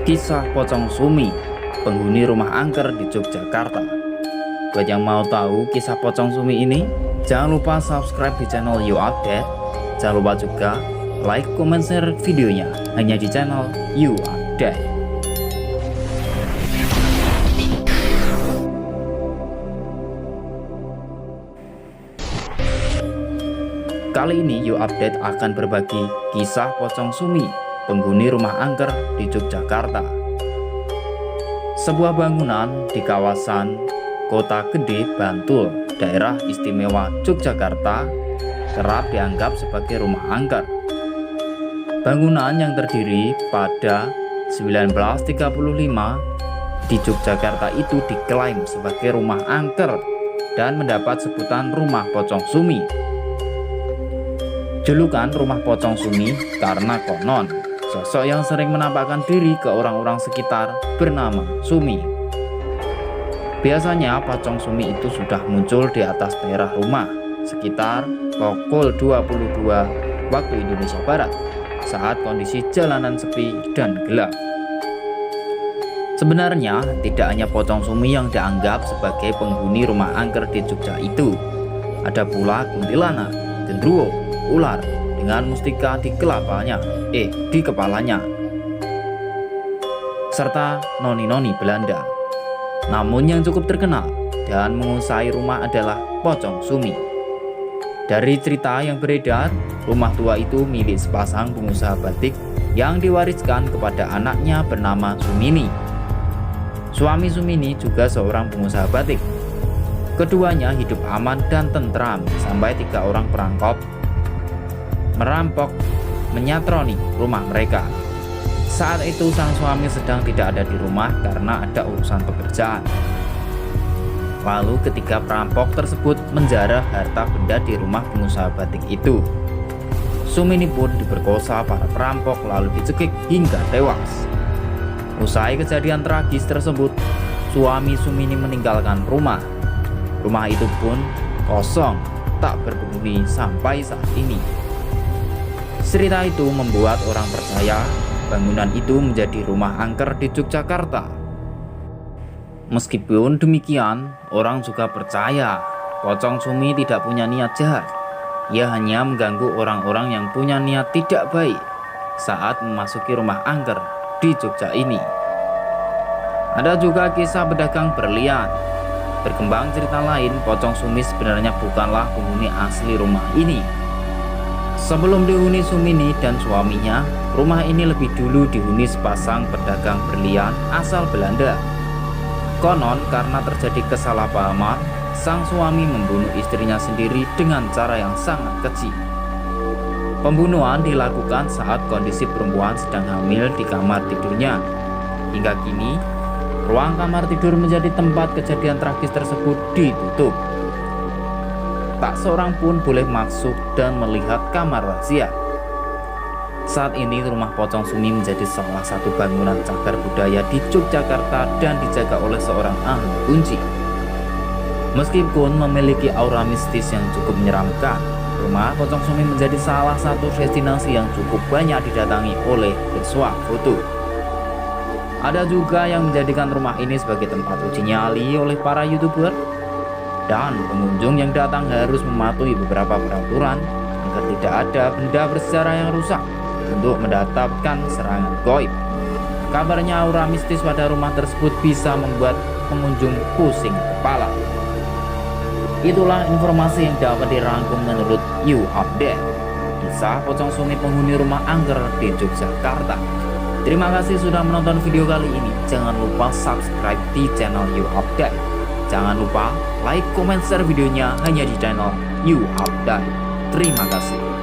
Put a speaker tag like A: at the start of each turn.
A: Kisah Pocong Sumi, penghuni rumah angker di Yogyakarta. Buat yang mau tahu kisah Pocong Sumi ini, jangan lupa subscribe di channel You Update. Jangan lupa juga like, comment, share videonya hanya di channel You Update. Kali ini You Update akan berbagi kisah Pocong Sumi, penghuni rumah angker di Yogyakarta. Sebuah bangunan di kawasan Kota Gede, Bantul, daerah istimewa Yogyakarta, kerap dianggap sebagai rumah angker. Bangunan yang terdiri pada 1935 di Yogyakarta itu diklaim sebagai rumah angker dan mendapat sebutan Rumah Pocong Sumi. Julukan Rumah Pocong Sumi karena konon sosok yang sering menampakkan diri ke orang-orang sekitar bernama Sumi. Biasanya Pocong Sumi itu sudah muncul di atas daerah rumah sekitar pukul 22 waktu Indonesia Barat saat kondisi jalanan sepi dan gelap. Sebenarnya tidak hanya Pocong Sumi yang dianggap sebagai penghuni rumah angker di Jogja itu. Ada pula kuntilanak, gendruwo, ular dengan mustika di kepalanya, serta noni-noni Belanda. Namun yang cukup terkenal dan menguasai rumah adalah Pocong Sumi. Dari cerita yang beredar, rumah tua itu milik sepasang pengusaha batik yang diwariskan kepada anaknya bernama Sumini. Suami Sumini juga seorang pengusaha batik. Keduanya hidup aman dan tentram sampai 3 orang perampok merampok menyatroni rumah mereka. Saat itu sang suami sedang tidak ada di rumah karena ada urusan pekerjaan. Lalu ketiga perampok tersebut menjarah harta benda di rumah pengusaha batik itu. Sumini pun diperkosa para perampok lalu dicekik hingga tewas. Usai kejadian tragis tersebut, suami Sumini meninggalkan rumah. Rumah itu pun kosong, tak berpenghuni sampai saat ini. Cerita itu membuat orang percaya bangunan itu menjadi rumah angker di Yogyakarta. Meskipun demikian, orang juga percaya Pocong Sumi tidak punya niat jahat. Ia hanya mengganggu orang-orang yang punya niat tidak baik saat memasuki rumah angker di Jogja ini. Ada juga kisah pedagang berlian. Berkembang cerita lain, Pocong Sumi sebenarnya bukanlah penghuni asli rumah ini. Sebelum dihuni Sumini dan suaminya, rumah ini lebih dulu dihuni sepasang pedagang berlian asal Belanda. Konon karena terjadi kesalahpahaman, sang suami membunuh istrinya sendiri dengan cara yang sangat keji. Pembunuhan dilakukan saat kondisi perempuan sedang hamil di kamar tidurnya. Hingga kini, ruang kamar tidur menjadi tempat kejadian tragis tersebut ditutup. Tak seorang pun boleh masuk dan melihat kamar rahasia. Saat ini rumah Pocong Sumi menjadi salah satu bangunan cagar budaya di Yogyakarta dan dijaga oleh seorang ahli kunci. Meskipun memiliki aura mistis yang cukup menyeramkan, rumah Pocong Sumi menjadi salah satu destinasi yang cukup banyak didatangi oleh bersuah foto. Ada juga yang menjadikan rumah ini sebagai tempat uji nyali oleh para YouTuber. Dan pengunjung yang datang harus mematuhi beberapa peraturan agar tidak ada benda bersejarah yang rusak untuk mendapatkan serangan gaib. Kabarnya aura mistis pada rumah tersebut bisa membuat pengunjung pusing kepala. Itulah informasi yang dapat dirangkum menurut You Update, kisah Pocong Sumi penghuni rumah angker di Yogyakarta. Terima kasih sudah menonton video kali ini. Jangan lupa subscribe di channel You Update. Jangan lupa like, comment, share videonya hanya di channel You Update. Terima kasih.